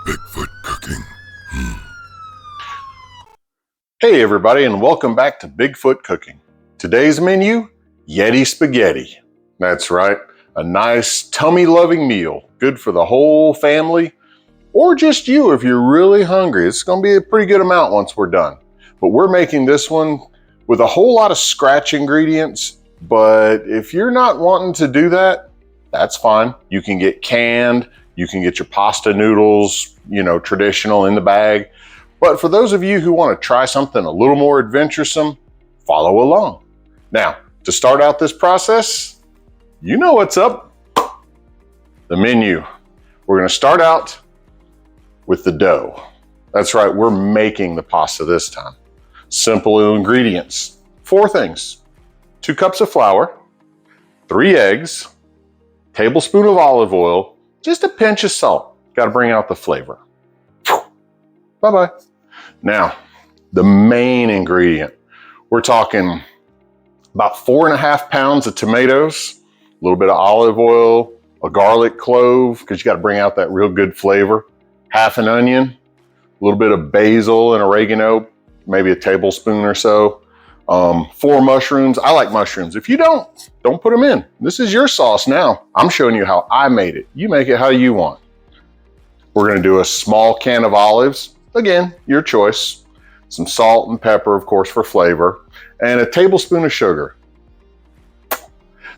Bigfoot cooking. Hey everybody, and welcome back to Bigfoot Cooking. Today's menu, Yeti Spaghetti. That's right, a nice tummy-loving meal, good for the whole family, or just you if you're really hungry. It's gonna be a pretty good amount once we're done. But we're making this one with a whole lot of scratch ingredients, but if you're not wanting to do that, that's fine. You can get canned, you can get your pasta noodles, traditional in the bag. But for those of you who want to try something a little more adventuresome, follow along. Now, to start out this process, you know what's up. The menu. We're going to start out with the dough. That's right, we're making the pasta this time. Simple ingredients. 4 things. 2 cups of flour, 3 eggs, tablespoon of olive oil, just a pinch of salt. Got to bring out the flavor. Bye-bye. Now, the main ingredient. We're talking about 4.5 pounds of tomatoes, a little bit of olive oil, a garlic clove, because you got to bring out that real good flavor, half an onion, a little bit of basil and oregano, maybe a tablespoon or so, 4 mushrooms. I like mushrooms. If you don't put them in. This is your sauce now. I'm showing you how I made it. You make it how you want. We're going to do a small can of olives. Again, your choice. Some salt and pepper, of course, for flavor, and a tablespoon of sugar.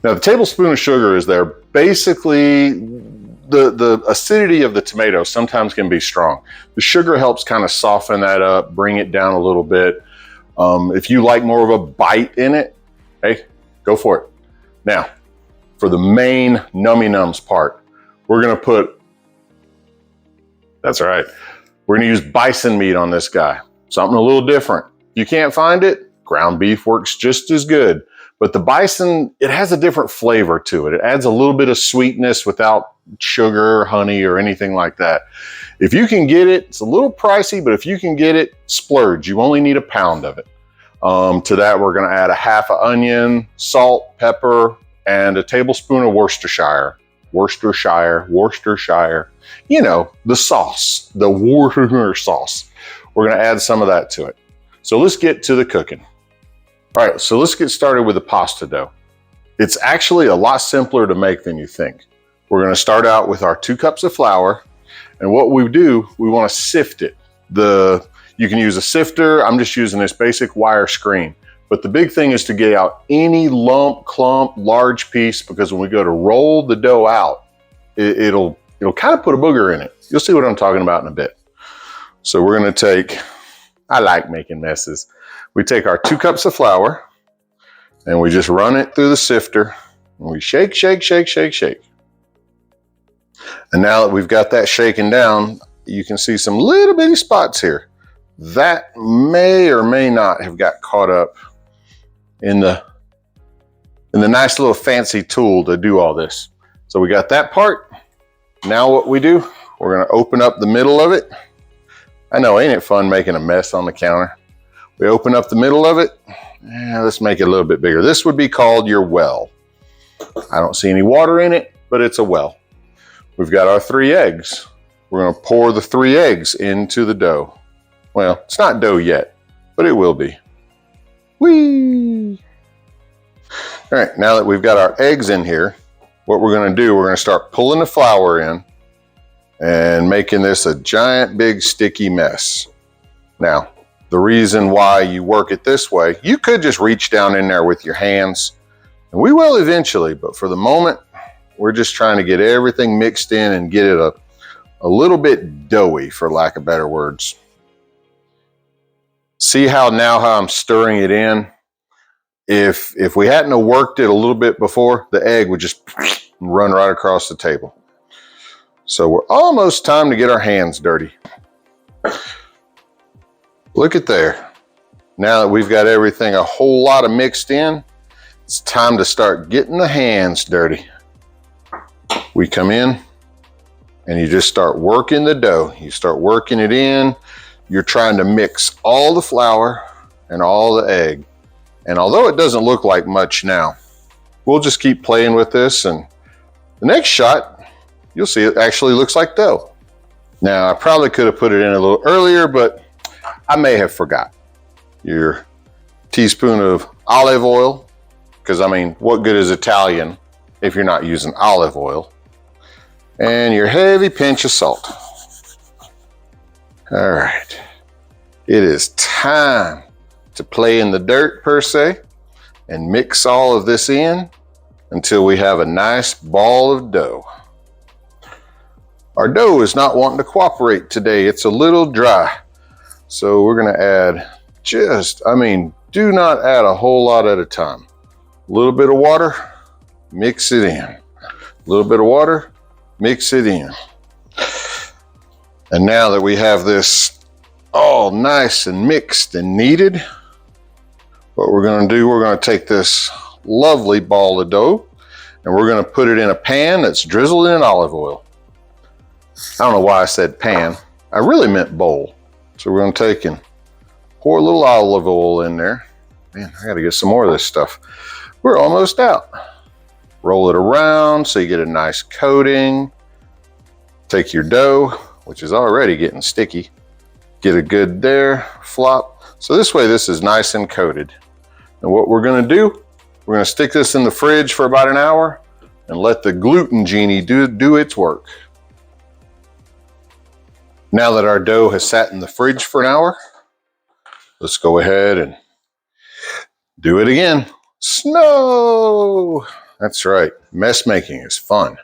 Now, the tablespoon of sugar is there. Basically, the acidity of the tomato sometimes can be strong. The sugar helps kind of soften that up, bring it down a little bit. If you like more of a bite in it, hey, go for it. Now, for the main nummy nums part, we're going to put, that's right, we're going to use bison meat on this guy. Something a little different. If you can't find it, ground beef works just as good. But the bison, it has a different flavor to it. It adds a little bit of sweetness without sugar, honey, or anything like that. If you can get it, it's a little pricey, but if you can get it, splurge. You only need 1 pound of it. To that, we're going to add a half an onion, salt, pepper, and a tablespoon of Worcestershire. You know, the sauce, the Worcestershire sauce. We're going to add some of that to it. So let's get to the cooking. All right, so let's get started with the pasta dough. It's actually a lot simpler to make than you think. We're going to start out with our 2 cups of flour. And what we do, we want to sift it. You can use a sifter. I'm just using this basic wire screen. But the big thing is to get out any lump, clump, large piece, because when we go to roll the dough out, it'll kind of put a booger in it. You'll see what I'm talking about in a bit. So we're going to take, I like making messes. We take our 2 cups of flour and we just run it through the sifter and we shake, shake, shake, shake, shake. And now that we've got that shaken down, you can see some little bitty spots here. That may or may not have got caught up in the nice little fancy tool to do all this. So we got that part. Now what we do, we're gonna open up the middle of it. I know, ain't it fun making a mess on the counter? We open up the middle of it. Let's make it a little bit bigger. This would be called your well. I don't see any water in it, but it's a well. We've got our 3 eggs. We're gonna pour the 3 eggs into the dough. Well, it's not dough yet, but it will be. Whee! All right, now that we've got our eggs in here, what we're gonna do, we're gonna start pulling the flour in and making this a giant, big, sticky mess. Now, the reason why you work it this way, you could just reach down in there with your hands, and we will eventually, but for the moment, we're just trying to get everything mixed in and get it a little bit doughy, for lack of better words. See how I'm stirring it in? If we hadn't have worked it a little bit before, the egg would just run right across the table. So we're almost time to get our hands dirty. Look at there. Now that we've got everything a whole lot of mixed in, it's time to start getting the hands dirty. We come in and you just start working the dough. You start working it in. You're trying to mix all the flour and all the egg. And although it doesn't look like much now, we'll just keep playing with this, and the next shot, you'll see it actually looks like dough. Now, I probably could have put it in a little earlier, but I may have forgot. Your teaspoon of olive oil, because I mean, what good is Italian if you're not using olive oil? And your heavy pinch of salt. All right, it is time to play in the dirt per se and mix all of this in until we have a nice ball of dough. Our dough is not wanting to cooperate today. It's a little dry. So we're gonna add do not add a whole lot at a time. A little bit of water, mix it in. A little bit of water, mix it in. And now that we have this all nice and mixed and kneaded, what we're gonna do, we're gonna take this lovely ball of dough and we're gonna put it in a pan that's drizzled in olive oil. I don't know why I said pan. I really meant bowl. So we're gonna take and pour a little olive oil in there. Man, I gotta get some more of this stuff. We're almost out. Roll it around so you get a nice coating. Take your dough, which is already getting sticky. Get it good there, flop. So this way this is nice and coated. And what we're gonna do, we're gonna stick this in the fridge for about an hour and let the gluten genie do its work. Now that our dough has sat in the fridge for an hour, let's go ahead and do it again. Snow! That's right, mess making is fun.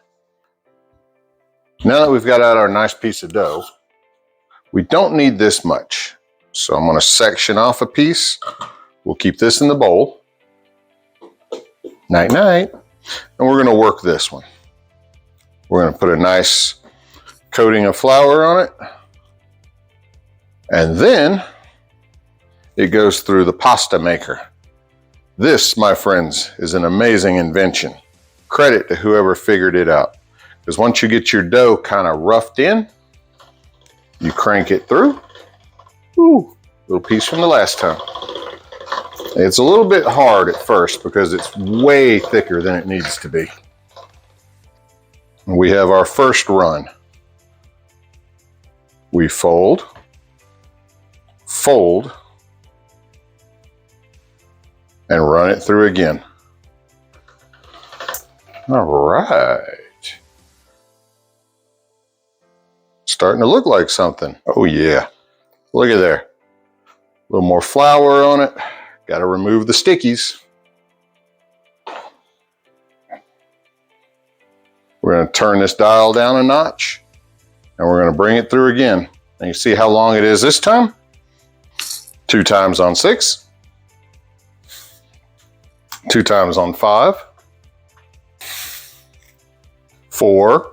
Now that we've got out our nice piece of dough, we don't need this much. So I'm gonna section off a piece. We'll keep this in the bowl. Night, night. And we're gonna work this one. We're gonna put a nice coating of flour on it. And then it goes through the pasta maker. This, my friends, is an amazing invention. Credit to whoever figured it out. Because once you get your dough kind of roughed in, you crank it through. Ooh, little piece from the last time. It's a little bit hard at first because it's way thicker than it needs to be. We have our first run. We fold, fold, and run it through again. All right. Starting to look like something. Oh yeah, look at there. A little more flour on it. Got to remove the stickies. We're going to turn this dial down a notch and we're going to bring it through again. And you see how long it is this time? 2 times on 6. 2 times on 5. 4.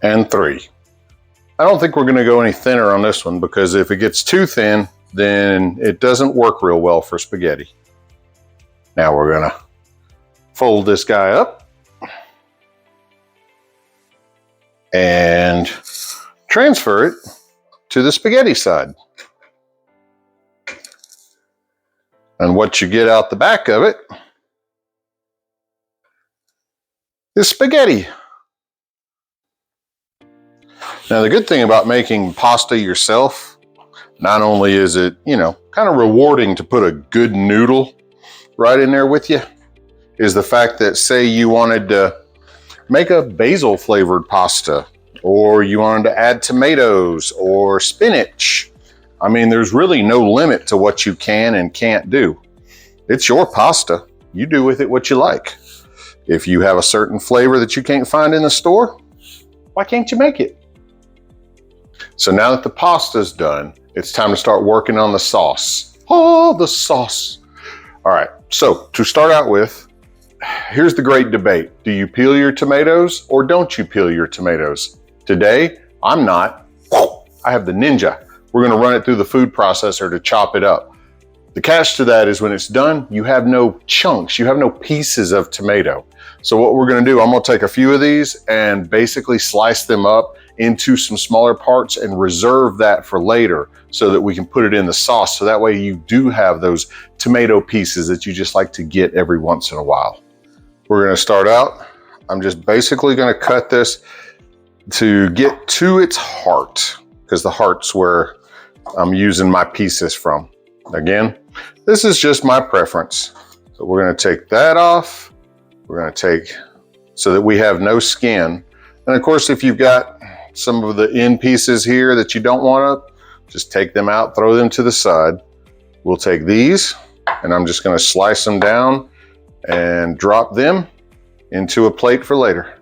And 3. I don't think we're going to go any thinner on this one because if it gets too thin, then it doesn't work real well for spaghetti. Now we're going to fold this guy up and transfer it to the spaghetti side. And what you get out the back of it is spaghetti. Now, the good thing about making pasta yourself, not only is it, kind of rewarding to put a good noodle right in there with you, is the fact that, say you wanted to make a basil flavored pasta, or you wanted to add tomatoes or spinach. I mean, there's really no limit to what you can and can't do. It's your pasta. You do with it what you like. If you have a certain flavor that you can't find in the store, why can't you make it? So now that the pasta's done, it's time to start working on the sauce. Oh, the sauce. All right, so to start out with, here's the great debate. Do you peel your tomatoes or don't you peel your tomatoes? Today, I'm not. I have the Ninja. We're gonna run it through the food processor to chop it up. The catch to that is when it's done, you have no chunks, you have no pieces of tomato. So what we're gonna do, I'm gonna take a few of these and basically slice them up into some smaller parts and reserve that for later so that we can put it in the sauce. So that way you do have those tomato pieces that you just like to get every once in a while. We're gonna start out I'm just basically going to cut this to get to its heart, because the heart's where I'm using my pieces from. Again, this is just my preference. So we're going to take that off. We're going to take so that we have no skin. And of course, if you've got some of the end pieces here that you don't want up, just take them out, throw them to the side. We'll take these, and I'm just going to slice them down and drop them into a plate for later.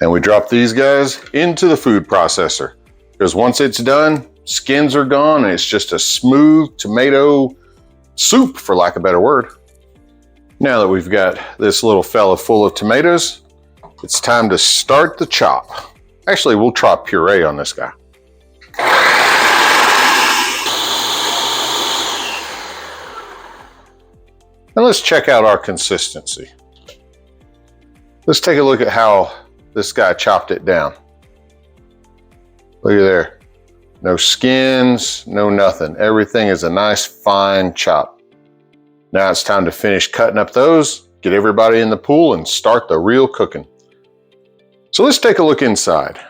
And we drop these guys into the food processor, because once it's done, skins are gone, and it's just a smooth tomato soup, for lack of a better word. Now that we've got this little fella full of tomatoes, it's time to start the chop. Actually, we'll chop puree on this guy. Now let's check out our consistency. Let's take a look at how this guy chopped it down. Look at there. No skins, no nothing. Everything is a nice fine chop. Now it's time to finish cutting up those, get everybody in the pool, and start the real cooking. So let's take a look inside.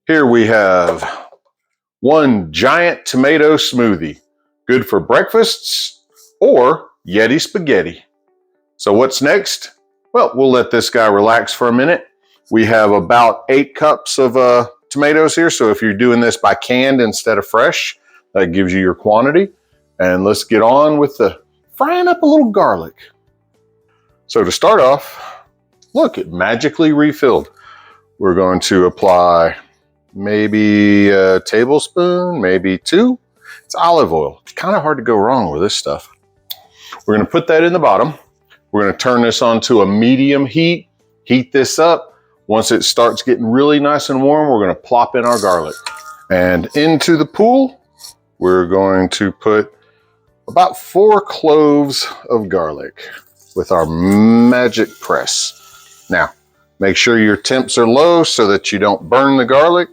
Here we have one giant tomato smoothie, good for breakfasts or Yeti Spaghetti. So what's next? Well, we'll let this guy relax for a minute. We have about 8 cups of tomatoes here. So if you're doing this by canned instead of fresh, that gives you your quantity. And let's get on with the frying up a little garlic. So to start off, look, it magically refilled. We're going to apply maybe a tablespoon, maybe 2. It's olive oil. It's kind of hard to go wrong with this stuff. We're going to put that in the bottom. We're going to turn this on to a medium heat, heat this up. Once it starts getting really nice and warm, we're going to plop in our garlic. And into the pool, we're going to put about 4 cloves of garlic with our magic press. Now, make sure your temps are low so that you don't burn the garlic,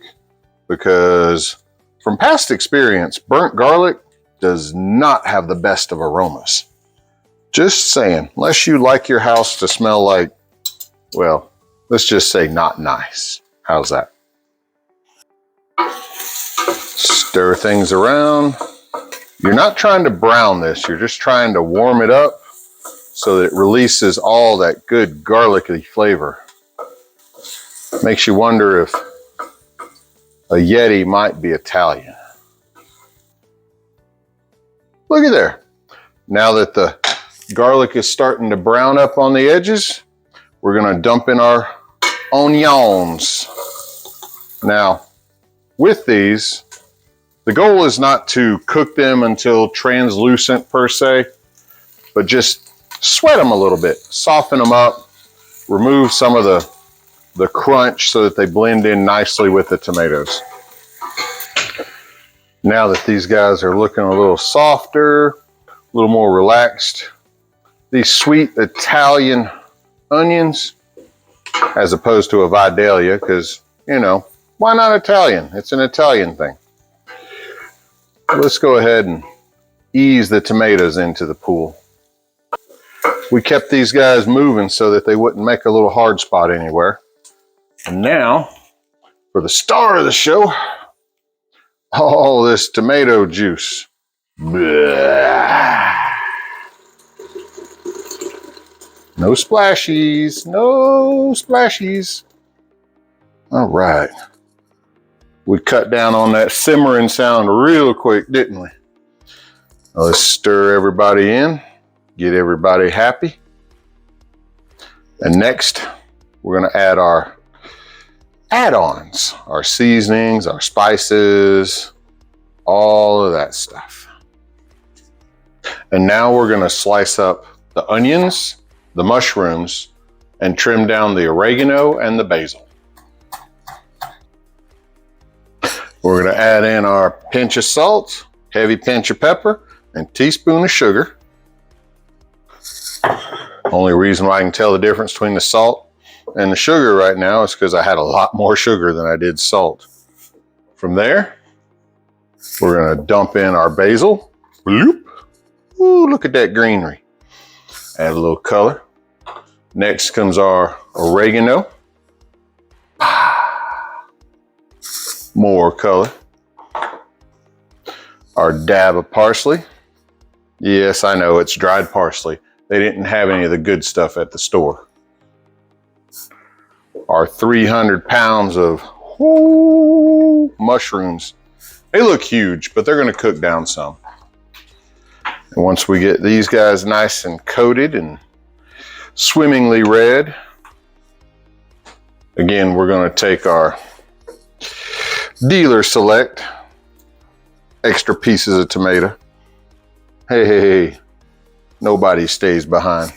because from past experience, burnt garlic does not have the best of aromas. Just saying, unless you like your house to smell like, well, let's just say not nice. How's that? Stir things around. You're not trying to brown this, you're just trying to warm it up so that it releases all that good garlicky flavor. Makes you wonder if a Yeti might be Italian. Look at there. Now that the garlic is starting to brown up on the edges, we're going to dump in our onions. Now, with these, the goal is not to cook them until translucent per se, but just sweat them a little bit, soften them up, remove some of the crunch so that they blend in nicely with the tomatoes. Now that these guys are looking a little softer, a little more relaxed, these sweet Italian onions, as opposed to a Vidalia, because, you know, why not Italian? It's an Italian thing. Let's go ahead and ease the tomatoes into the pool. We kept these guys moving so that they wouldn't make a little hard spot anywhere. And now, for the star of the show, all this tomato juice. Blah. No splashies, no splashies. All right. We cut down on that simmering sound real quick, didn't we? Now let's stir everybody in, get everybody happy. And next, we're gonna add our add-ons, our seasonings, our spices, all of that stuff. And now we're gonna slice up the onions, the mushrooms, and trim down the oregano and the basil. We're gonna add in our pinch of salt, heavy pinch of pepper, and teaspoon of sugar. Only reason why I can tell the difference between the salt and the sugar right now is because I had a lot more sugar than I did salt. From there, we're gonna dump in our basil. Bloop. Ooh, look at that greenery. Add a little color. Next comes our oregano. More color. Our dab of parsley. Yes, I know, it's dried parsley. They didn't have any of the good stuff at the store. Our 300 pounds of mushrooms. They look huge, but they're gonna cook down some. And once we get these guys nice and coated and swimmingly red, again, we're gonna take our dealer select extra pieces of tomato. Hey, nobody stays behind.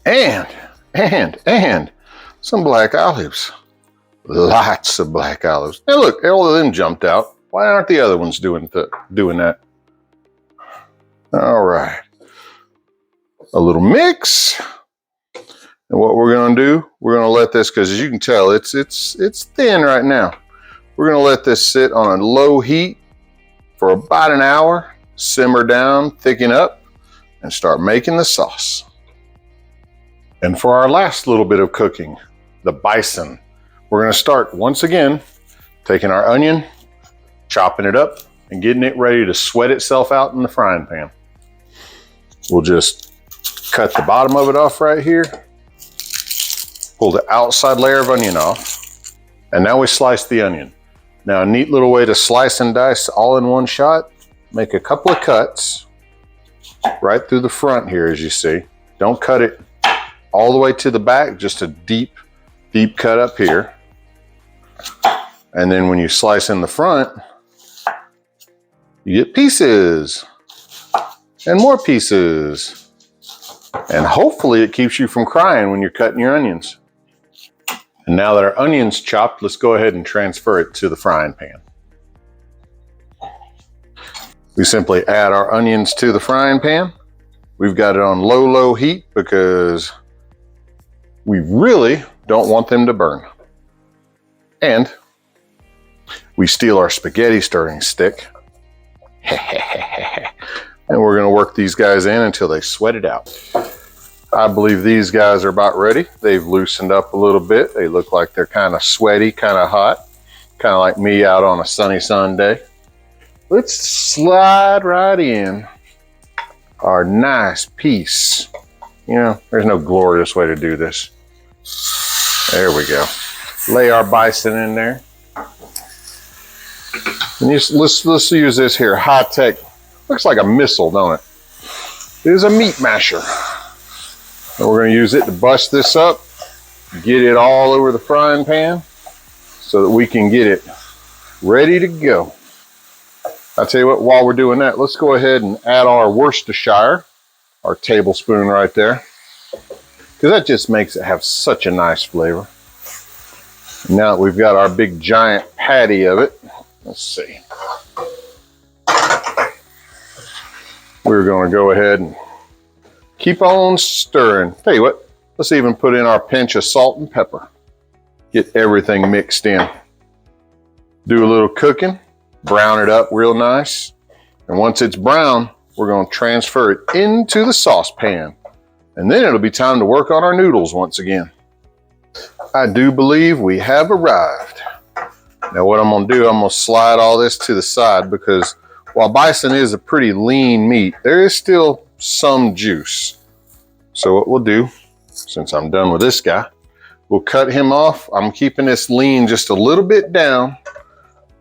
And some black olives. Lots of black olives. Now look, all of them jumped out. Why aren't the other ones doing that? All right. A little mix. And what we're gonna do, we're gonna let this, because as you can tell, it's thin right now. We're gonna let this sit on a low heat for about an hour, simmer down, thicken up, and start making the sauce. And for our last little bit of cooking, the bison, we're gonna start once again, taking our onion, chopping it up, and getting it ready to sweat itself out in the frying pan. We'll just cut the bottom of it off right here, pull the outside layer of onion off, and now we slice the onion. Now, a neat little way to slice and dice all in one shot, make a couple of cuts right through the front here, as you see. Don't cut it all the way to the back, just a deep cut up here. And then when you slice in the front, you get pieces and more pieces. And hopefully it keeps you from crying when you're cutting your onions. And now that our onion's chopped, let's go ahead and transfer it to the frying pan. We simply add our onions to the frying pan. We've got it on low heat because we really don't want them to burn. And we steal our spaghetti stirring stick. And we're gonna work these guys in until they sweat it out. I believe these guys are about ready. They've loosened up a little bit. They look like they're kind of sweaty, kind of hot, kind of like me out on a sunny Sunday. Let's slide right in our nice piece. You know, there's no glorious way to do this. There we go. Lay our bison in there. And let's use this here high-tech. Looks like a missile, don't it? It is a meat masher. And we're going to use it to bust this up, get it all over the frying pan so that we can get it ready to go. I'll tell you what, while we're doing that, let's go ahead and add our Worcestershire, our tablespoon right there, because that just makes it have such a nice flavor. And now that we've got our big giant patty of it, let's see. We're going to go ahead and keep on stirring. Tell you what, let's even put in our pinch of salt and pepper. Get everything mixed in. Do a little cooking, brown it up real nice. And once it's brown, we're going to transfer it into the saucepan. And then it'll be time to work on our noodles once again. I do believe we have arrived. Now what I'm going to do, I'm going to slide all this to the side because while bison is a pretty lean meat, there is still some juice. So what we'll do, since I'm done with this guy, we'll cut him off. I'm keeping this lean just a little bit down,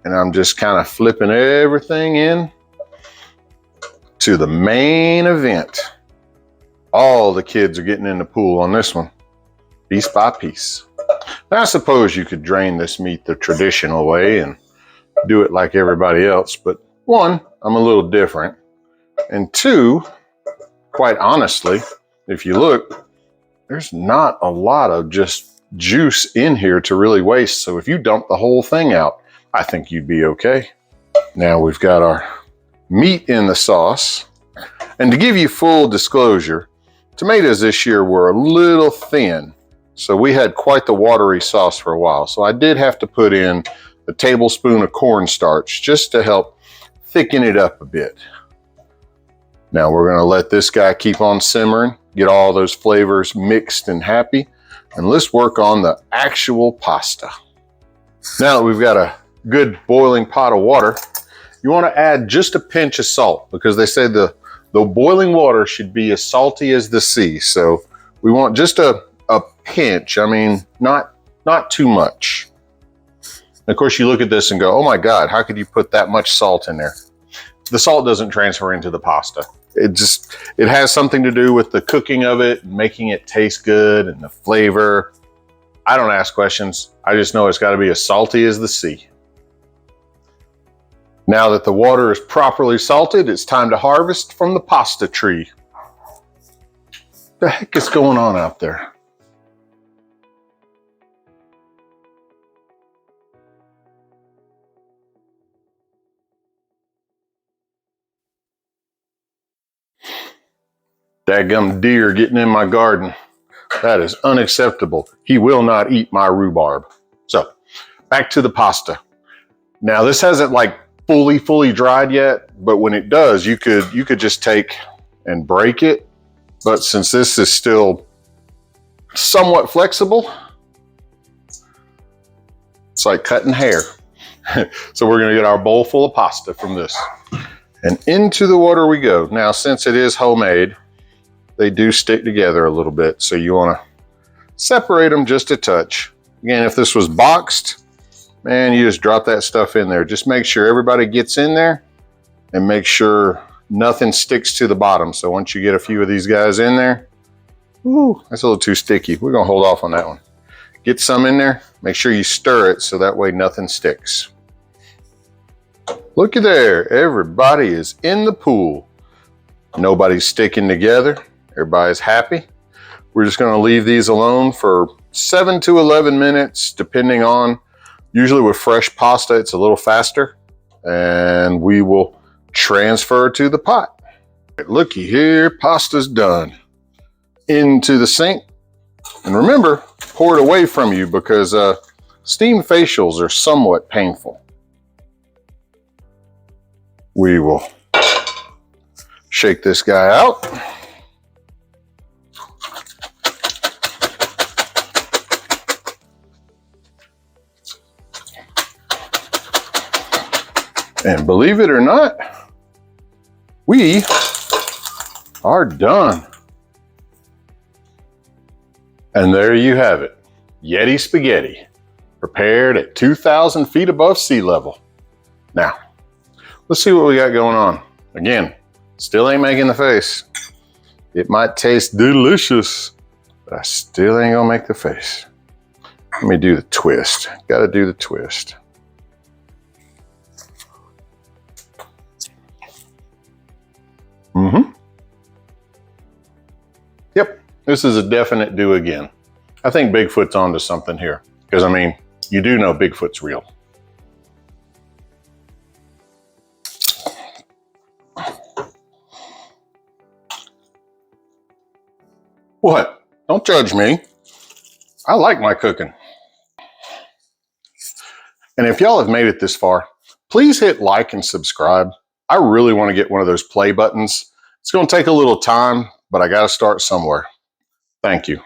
and I'm just kind of flipping everything in to the main event. All the kids are getting in the pool on this one, piece by piece. Now, I suppose you could drain this meat the traditional way and do it like everybody else, but one, I'm a little different, and two, quite honestly, if you look, there's not a lot of just juice in here to really waste. So if you dump the whole thing out, I think you'd be okay. Now we've got our meat in the sauce. And to give you full disclosure, tomatoes this year were a little thin. So we had quite the watery sauce for a while. So I did have to put in a tablespoon of cornstarch just to help thicken it up a bit. Now we're going to let this guy keep on simmering. get all those flavors mixed and happy. And let's work on the actual pasta. Now that we've got a good boiling pot of water, you want to add just a pinch of salt, because they say the boiling water should be as salty as the sea. So we want just a pinch. I mean, not too much. And of course, you look at this and go, oh my God, how could you put that much salt in there? The salt doesn't transfer into the pasta. It has something to do with the cooking of it, and making it taste good, and the flavor. I don't ask questions. I just know it's got to be as salty as the sea. Now that the water is properly salted, it's time to harvest from the pasta tree. What the heck is going on out there? Dadgum deer getting in my garden. That is unacceptable. He will not eat my rhubarb. So, back to the pasta. Now this hasn't like fully dried yet, but when it does, you could just take and break it. But since this is still somewhat flexible, it's like cutting hair. So we're gonna get our bowl full of pasta from this. And into the water we go. Now, since it is homemade, they do stick together a little bit, so you want to separate them just a touch. Again, if this was boxed, man, you just drop that stuff in there. Just make sure everybody gets in there, and make sure nothing sticks to the bottom. So once you get a few of these guys in there, ooh, that's a little too sticky. We're gonna hold off on that one. Get some in there, make sure you stir it so that way nothing sticks. Looky there, everybody is in the pool. Nobody's sticking together. Everybody's happy. We're just gonna leave these alone for 7 to 11 minutes, depending on, usually with fresh pasta, it's a little faster, and we will transfer to the pot. Looky here, pasta's done. Into the sink. And remember, pour it away from you, because steam facials are somewhat painful. We will shake this guy out. And believe it or not, we are done. And there you have it. Yeti Spaghetti, prepared at 2,000 feet above sea level. Now, let's see what we got going on. Again, still ain't making the face. It might taste delicious, but I still ain't gonna make the face. Let me do the twist. Gotta do the twist. Yep, this is a definite do again. I think Bigfoot's onto something here, because I mean, you do know Bigfoot's real. What? Don't judge me. I like my cooking. And if y'all have made it this far, please hit like and subscribe. I really want to get one of those play buttons. It's going to take a little time, but I got to start somewhere. Thank you.